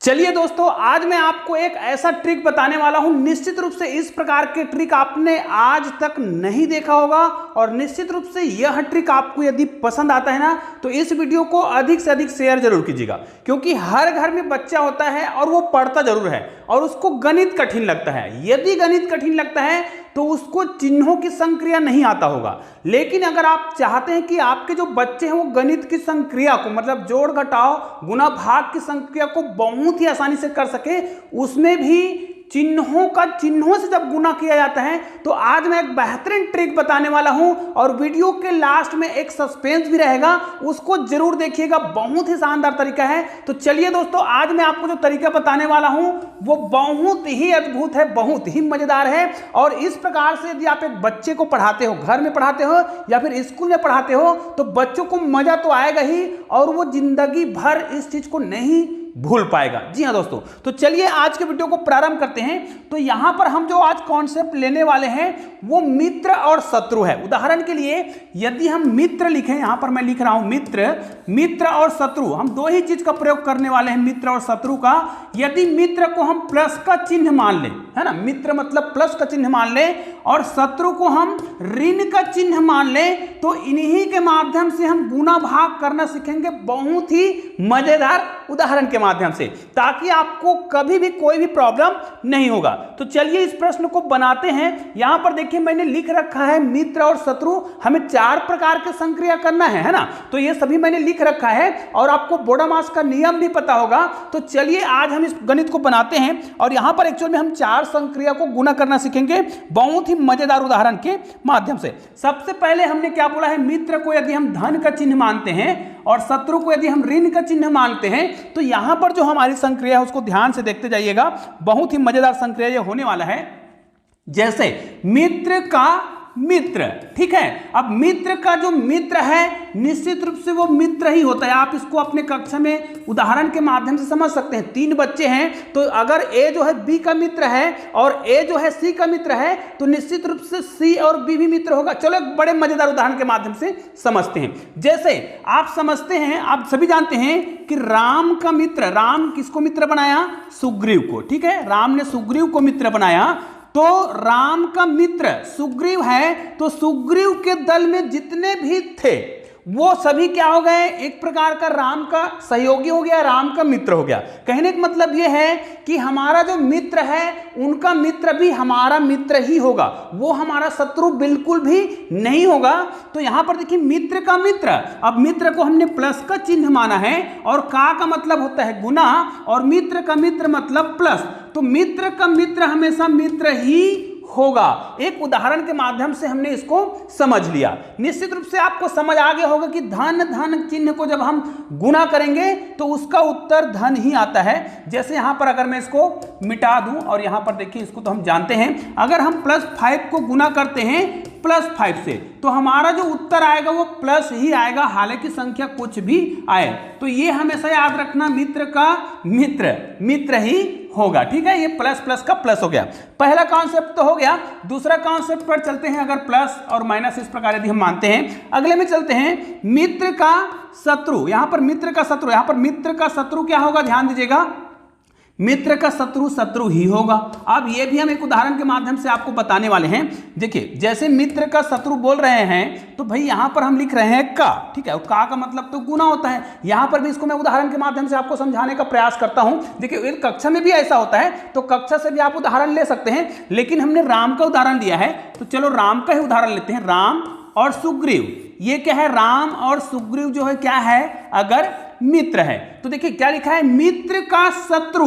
चलिए दोस्तों, आज मैं आपको एक ऐसा ट्रिक बताने वाला हूं। निश्चित रूप से इस प्रकार के ट्रिक आपने आज तक नहीं देखा होगा और निश्चित रूप से यह ट्रिक आपको यदि पसंद आता है ना तो इस वीडियो को अधिक से अधिक शेयर जरूर कीजिएगा, क्योंकि हर घर में बच्चा होता है और वो पढ़ता जरूर है और उसको गणित कठिन लगता है। यदि गणित कठिन लगता है तो उसको चिन्हों की संक्रिया नहीं आता होगा, लेकिन अगर आप चाहते हैं कि आपके जो बच्चे हैं वो गणित की संक्रिया को मतलब जोड़ घटाव गुणा भाग की संक्रिया को बहुत ही आसानी से कर सके, उसमें भी चिन्हों से जब गुना किया जाता है, तो आज मैं एक बेहतरीन ट्रिक बताने वाला हूं और वीडियो के लास्ट में एक सस्पेंस भी रहेगा, उसको जरूर देखिएगा। बहुत ही शानदार तरीका है। तो चलिए दोस्तों, आज मैं आपको जो तरीका बताने वाला हूं वो बहुत ही अद्भुत है, बहुत ही मजेदार है। और इस प्रकार से यदि आप एक बच्चे को पढ़ाते हो, घर में पढ़ाते हो या फिर स्कूल में पढ़ाते हो, तो बच्चों को मजा तो आएगा ही और वो जिंदगी भर इस चीज को नहीं भूल पाएगा। जी हाँ दोस्तों, तो चलिए आज के वीडियो को प्रारंभ करते हैं। तो यहां पर हम जो आज कॉन्सेप्ट लेने वाले हैं वो मित्र और शत्रु है। उदाहरण के लिए यदि हम मित्र लिखें, यहां पर मैं लिख रहा हूं मित्र और शत्रु, हम दो ही चीज का प्रयोग करने वाले हैं, मित्र और शत्रु का। यदि मित्र को हम प्लस का चिन्ह मान लें, है ना, मित्र मतलब प्लस का चिन्ह मान लें और शत्रु को हम ऋण का चिन्ह मान लें, तो इन्हीं के माध्यम से हम गुणा भाग करना सीखेंगे, बहुत ही मजेदार उदाहरण के माध्यम से, ताकि आपको कभी भी कोई भी प्रॉब्लम नहीं होगा। तो चलिए इस प्रश्न को बनाते हैं। यहां पर देखिए मैंने लिख रखा है मित्र और शत्रु, हमें 4 प्रकार के संक्रिया करना है ना, तो ये सभी मैंने लिख रखा है और आपको बोडामास का नियम भी पता होगा। तो चलिए आज हम इस गणित को बनाते हैं और यहां पर एक्चुअल में हम 4 संक्रिया को गुणा करना सीखेंगे, बहुत ही मजेदार उदाहरण के माध्यम से। सबसे पहले हमने क्या बोला है, मित्र को यदि हम धन का चिन्ह मानते हैं और शत्रु को यदि हम ऋण का चिन्ह मानते हैं, तो यहां पर जो हमारी संक्रिया है उसको ध्यान से देखते जाइएगा, बहुत ही मजेदार संक्रिया ये होने वाला है। जैसे मित्र का मित्र, ठीक है। अब मित्र का जो मित्र है निश्चित रूप से वो मित्र ही होता है। आप इसको अपने कक्षा में उदाहरण के माध्यम से समझ सकते हैं। 3 बच्चे हैं, तो अगर ए जो है बी का मित्र है और ए जो है सी का मित्र है, तो निश्चित रूप से सी और बी भी मित्र होगा। चलो एक बड़े मजेदार उदाहरण के माध्यम से समझते हैं। जैसे आप समझते हैं, आप सभी जानते हैं कि राम का मित्र, राम किसको मित्र बनाया, सुग्रीव को, ठीक है। राम ने सुग्रीव को मित्र बनाया, तो राम का मित्र सुग्रीव है, तो सुग्रीव के दल में जितने भी थे वो सभी क्या हो गए, एक प्रकार का राम का सहयोगी हो गया, राम का मित्र हो गया। कहने का मतलब यह है कि हमारा जो मित्र है उनका मित्र भी हमारा मित्र ही होगा, वो हमारा शत्रु बिल्कुल भी नहीं होगा। तो यहां पर देखिए मित्र का मित्र, अब मित्र को हमने प्लस का चिन्ह माना है और का मतलब होता है गुना और मित्र का मित्र मतलब प्लस, तो मित्र का मित्र हमेशा मित्र ही होगा। एक उदाहरण के माध्यम से हमने इसको समझ लिया। निश्चित रूप से आपको समझ आ गया होगा कि धन चिन्ह को जब हम गुणा करेंगे तो उसका उत्तर धन ही आता है। जैसे यहां पर अगर मैं इसको मिटा दूं और यहां पर देखिए, इसको तो हम जानते हैं, अगर हम +5 को गुणा करते हैं +5 से, तो हमारा जो उत्तर आएगा वो प्लस ही आएगा, हालांकि संख्या कुछ भी आए। तो ये हमेशा याद रखना, मित्र का मित्र ही होगा, ठीक है। ये प्लस का प्लस हो गया। पहला कॉन्सेप्ट तो हो गया। दूसरा कॉन्सेप्ट पर चलते हैं। अगर प्लस और माइनस इस प्रकार यदि हम मानते हैं, अगले में चलते हैं मित्र का शत्रु। यहां पर मित्र का शत्रु, यहां पर मित्र का शत्रु क्या होगा, ध्यान दीजिएगा, मित्र का शत्रु ही होगा। अब ये भी हम एक उदाहरण के माध्यम से आपको बताने वाले हैं। देखिए जैसे मित्र का शत्रु बोल रहे हैं, तो भाई यहां पर हम लिख रहे हैं का, ठीक है, और का मतलब तो गुना होता है। यहां पर भी इसको मैं उदाहरण के माध्यम से आपको समझाने का प्रयास करता हूं। देखिए कक्षा में भी ऐसा होता है, तो कक्षा से भी आप उदाहरण ले सकते हैं, लेकिन हमने राम का उदाहरण लिया है, तो चलो राम का ही उदाहरण लेते हैं। राम और सुग्रीव, ये क्या है, राम और सुग्रीव जो है क्या है, अगर मित्र है, तो देखिए क्या लिखा है, मित्र का शत्रु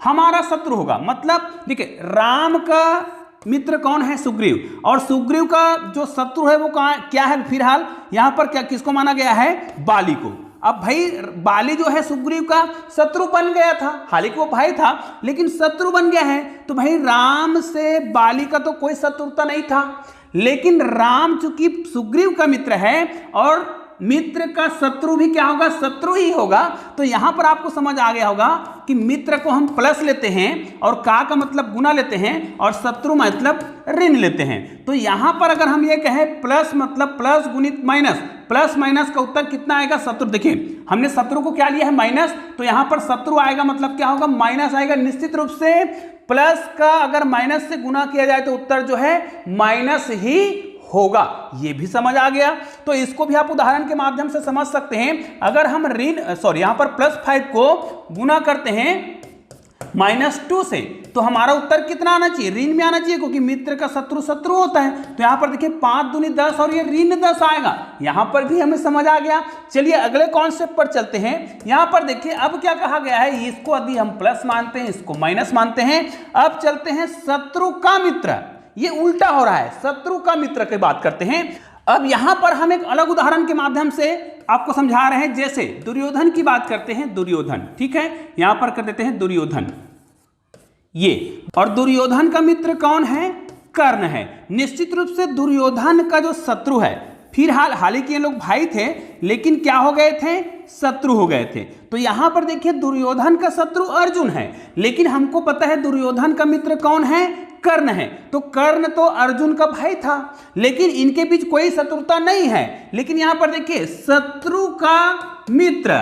हमारा शत्रु होगा। मतलब देखिए राम का मित्र कौन है, सुग्रीव, और सुग्रीव का जो शत्रु है वो क्या है, फिलहाल यहां पर क्या किसको माना गया है, बाली को। अब भाई बाली जो है सुग्रीव का शत्रु बन गया था, हालांकि वो भाई था लेकिन शत्रु बन गया है, तो भाई राम से बाली का तो कोई शत्रुता नहीं था, लेकिन राम चूंकि सुग्रीव का मित्र है और मित्र का शत्रु भी क्या होगा, शत्रु ही होगा। तो यहां पर आपको समझ आ गया होगा कि मित्र को हम प्लस लेते हैं और का मतलब गुना लेते हैं और शत्रु मतलब ऋण लेते हैं। तो यहां पर अगर हम ये कहें प्लस मतलब प्लस गुणित माइनस, प्लस माइनस का उत्तर कितना आएगा? शत्रु। देखिए हमने शत्रु को क्या लिया है? माइनस, तो यहां पर शत्रु आएगा मतलब क्या होगा? माइनस आएगा। निश्चित रूप से प्लस का अगर माइनस से गुना किया जाए तो उत्तर जो है माइनस ही होगा। ये भी समझ आ गया। तो इसको भी आप उदाहरण के माध्यम से समझ सकते हैं। अगर हम यहां पर +5 को गुना करते हैं -2 से, तो हमारा उत्तर कितना आना चाहिए? ऋण में आना चाहिए, क्योंकि मित्र का शत्रु शत्रु होता है। तो यहां पर देखिए 5 दूनी 10 और ये ऋण 10 आएगा। यहां पर भी हमें समझ आ गया। चलिए अगले कॉन्सेप्ट पर चलते हैं। यहां पर देखिए अब क्या कहा गया है, इसको यदि हम प्लस मानते हैं, इसको माइनस मानते हैं। अब चलते हैं शत्रु का मित्र। ये उल्टा हो रहा है, शत्रु का मित्र की बात करते हैं। अब यहां पर हम एक अलग उदाहरण के माध्यम से आपको समझा रहे हैं। जैसे दुर्योधन की बात करते हैं, दुर्योधन, ठीक है, यहां पर कर देते हैं दुर्योधन ये, और दुर्योधन का मित्र कौन है? कर्ण है। निश्चित रूप से दुर्योधन का जो शत्रु है, फिलहाल हालांकि ये लोग भाई थे लेकिन क्या हो गए थे? शत्रु हो गए थे। तो यहां पर देखिए दुर्योधन का शत्रु अर्जुन है, लेकिन हमको पता है दुर्योधन का मित्र कौन है? कर्ण है। तो कर्ण तो अर्जुन का भाई था, लेकिन इनके बीच कोई शत्रुता नहीं है। लेकिन यहां पर देखिए शत्रु का मित्र,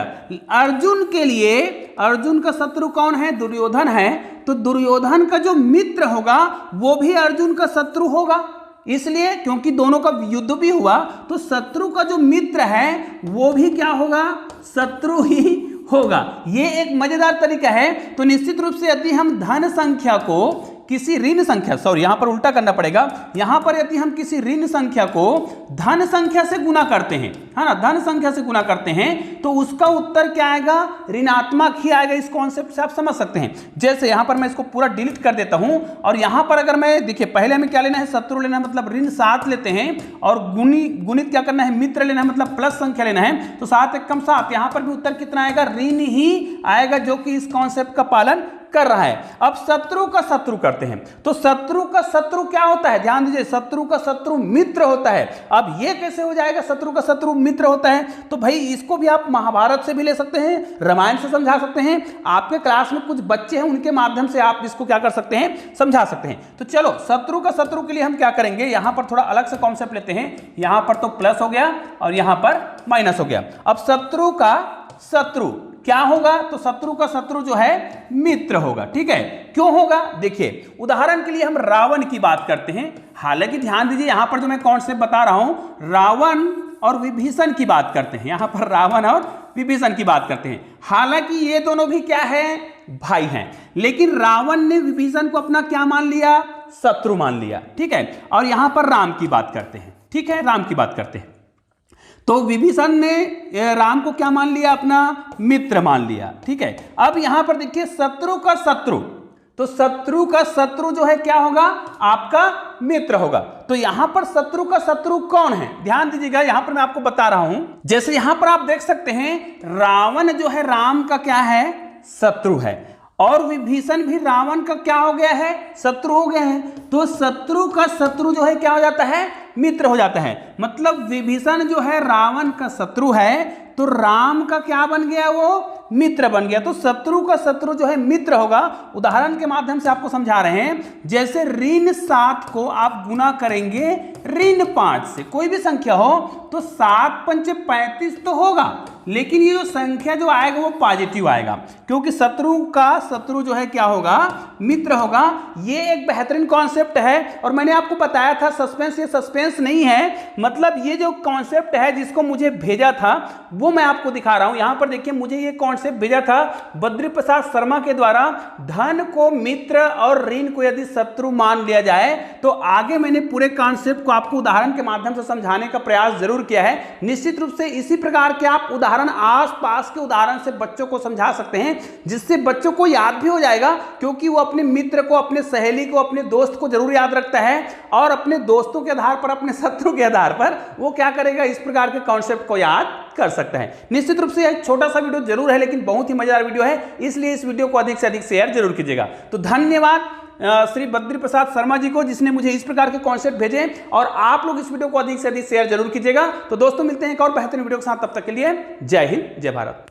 अर्जुन के लिए अर्जुन का शत्रु कौन है? दुर्योधन है। तो दुर्योधन का जो मित्र होगा वो भी अर्जुन का शत्रु होगा। इसलिए क्योंकि दोनों का युद्ध भी हुआ, तो शत्रु का जो मित्र है वो भी क्या होगा? शत्रु ही होगा। ये एक मजेदार तरीका है। तो निश्चित रूप से यदि हम धन संख्या को किसी ऋण संख्या, यहां पर उल्टा करना पड़ेगा, यहां पर यदि हम किसी ऋण संख्या को धन संख्या से गुना करते हैं, है ना, धन संख्या से गुना करते हैं, तो उसका उत्तर क्या आएगा? ऋणात्मक ही आएगा। इस कॉन्सेप्ट से आप समझ सकते हैं। जैसे यहां पर मैं इसको पूरा डिलीट कर देता हूं, और यहां पर अगर मैं देखिए पहले हमें क्या लेना है? शत्रु लेना है, मतलब ऋण 7 लेते हैं, और गुणित क्या करना है? मित्र लेना है, मतलब प्लस संख्या लेना है। तो 7 × 7, यहां पर भी उत्तर कितना आएगा? ऋण ही आएगा, जो कि इस कॉन्सेप्ट का पालन कर रहा है। अब शत्रु का शत्रु करते हैं। तो शत्रु का शत्रु क्या होता है? ध्यान दीजिए, शत्रु का शत्रु मित्र होता है। अब ये कैसे हो जाएगा? शत्रु का शत्रु मित्र होता है। तो भाई इसको भी आप महाभारत से भी ले सकते हैं, रामायण से समझा सकते हैं। आपके क्लास में कुछ बच्चे हैं, उनके माध्यम से आप इसको क्या कर सकते हैं? समझा सकते हैं। तो चलो शत्रु का शत्रु के लिए हम क्या करेंगे? यहां पर थोड़ा अलग से कॉन्सेप्ट लेते हैं। यहां पर तो प्लस हो गया और यहां पर माइनस हो गया। अब शत्रु का शत्रु क्या होगा? तो शत्रु का शत्रु जो है मित्र होगा। ठीक है, क्यों होगा? देखिए उदाहरण के लिए हम रावण की बात करते हैं। हालांकि ध्यान दीजिए यहां पर जो मैं कॉन्सेप्ट बता रहा हूं, रावण और विभीषण की बात करते हैं। यहां पर रावण और विभीषण की बात करते हैं। हालांकि ये दोनों भी क्या है? भाई हैं, लेकिन रावण ने विभीषण को अपना क्या मान लिया? शत्रु मान लिया। ठीक है, और यहां पर राम की बात करते हैं। ठीक है, राम की बात करते हैं। तो विभीषण ने राम को क्या मान लिया? अपना मित्र मान लिया। ठीक है, अब यहां पर देखिए शत्रु का शत्रु, तो शत्रु का शत्रु जो है क्या होगा? आपका मित्र होगा। तो यहां पर शत्रु का शत्रु कौन है? ध्यान दीजिएगा, यहां पर मैं आपको बता रहा हूं। जैसे यहां पर आप देख सकते हैं रावण जो है राम का क्या है? शत्रु है, और विभीषण भी रावण का क्या हो गया है? शत्रु हो गए हैं। तो शत्रु का शत्रु जो है क्या हो जाता है? मित्र हो जाता है। मतलब विभीषण जो है रावण का शत्रु है, तो राम का क्या बन गया? वो मित्र बन गया। तो शत्रु का शत्रु जो है मित्र होगा। उदाहरण के माध्यम से आपको समझा रहे हैं। जैसे ऋण 7 को आप गुना करेंगे ऋण 5 से, कोई भी संख्या हो, तो 7 × 5 = 35 तो होगा, लेकिन ये जो संख्या जो आएगा वो पॉजिटिव आएगा, क्योंकि शत्रु का शत्रु जो है क्या होगा? मित्र होगा। ये एक बेहतरीन कॉन्सेप्ट है, और मैंने आपको बताया था सस्पेंस, ये सस्पेंस नहीं है। मतलब ये जो कॉन्सेप्ट है जिसको मुझे भेजा था वो मैं आपको दिखा रहा हूं। यहां पर देखिए मुझे ये कॉन्सेप्ट भेजा था बद्री प्रसाद शर्मा के द्वारा। धन को मित्र और ऋण को यदि शत्रु मान लिया जाए, तो आगे मैंने पूरे कॉन्सेप्ट को आपको उदाहरण के माध्यम से समझाने का प्रयास जरूर किया है। निश्चित रूप से इसी प्रकार के आप उदाहरण आसपास के उदाहरण से बच्चों को समझा सकते हैं, जिससे बच्चों को याद भी हो जाएगा, क्योंकि वो अपने मित्र को, अपने सहेली को, अपने दोस्त को जरूर याद रखता है, और अपने दोस्तों के आधार पर, अपने शत्रु के आधार पर वो क्या करेगा? इस प्रकार के कॉन्सेप्ट को याद कर सकता है। निश्चित रूप से एक छोटा सा वीडियो जरूर है, लेकिन बहुत ही मजेदार वीडियो है, इसलिए इस वीडियो को अधिक से अधिक शेयर जरूर कीजिएगा। तो धन्यवाद श्री बद्री प्रसाद शर्मा जी को, जिसने मुझे इस प्रकार के कॉन्सेप्ट भेजे, और आप लोग इस वीडियो को अधिक से अधिक शेयर जरूर कीजिएगा। तो दोस्तों मिलते हैं एक और बेहतरीन वीडियो के साथ, तब तक के लिए जय हिंद, जय भारत।